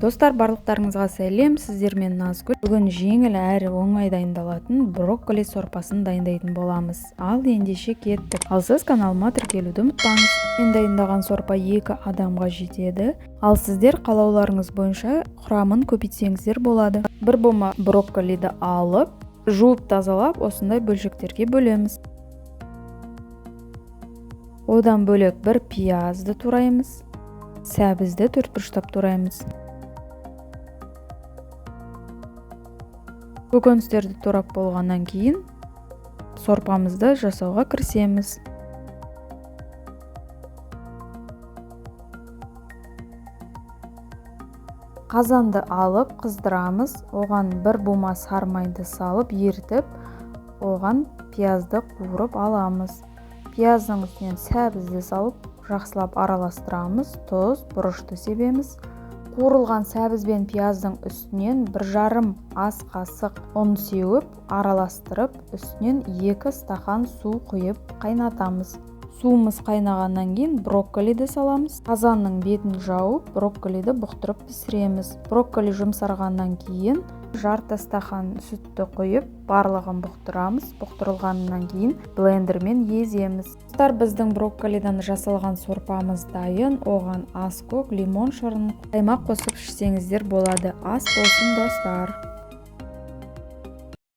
Достар, барлықтарыңызға сәлем, сіздермен Назгүл. Бүгін жеңіл әрі оңай дайындалатын брокколи сорпасын дайындайтын боламыз. Ал ендеше кеттік. Ал сіз каналыма тіркелуді ұмытпаңыз. Мен дайындаған сорпа 2 адамға жетеді. Ал сіздер қалауларыңыз бойынша құрамын көбейтсеңіздер болады. Бір бума брокколиді алып, жуып тазалап, осындай бөлшектерге бөлеміз. Одан бөлек бір пиязды тураймыз. Сәбізді 4 бұрыштап тураймыз. Көкөністерді турап болғаннан кейін сорпамызды жасауға кірісеміз. Қазанды алып қыздырамыз. Оған бір бума сары майды салып ерітіп, оған пиязды қуырып аламыз. Пияздың үстінен сәбізді салып жақсылап араластырамыз. Тұз, бұрышты себеміз. Қуырылған сәбіз бен пияздың үстінен 1,5 ас қасық ұн сеуіп, араластырып, үстінен 2 стақан су құйып қайнатамыз. Суымыз қайнағаннан кейін брокколиді саламыз. Қазанның бетін жауып, брокколиді бұқтырып пісіреміз. Брокколи жұмсарғаннан кейін жарты стақан сүтті құйып, барлығын бұқтырамыз. Бұқтырылғаннан кейін блендермен еземіз. Біздің брокколидан жасалған сорпамыз дайын. Оған ас көк, лимон шырын, қаймақ қосып ішсеңіздер болады. Ас болсын достар.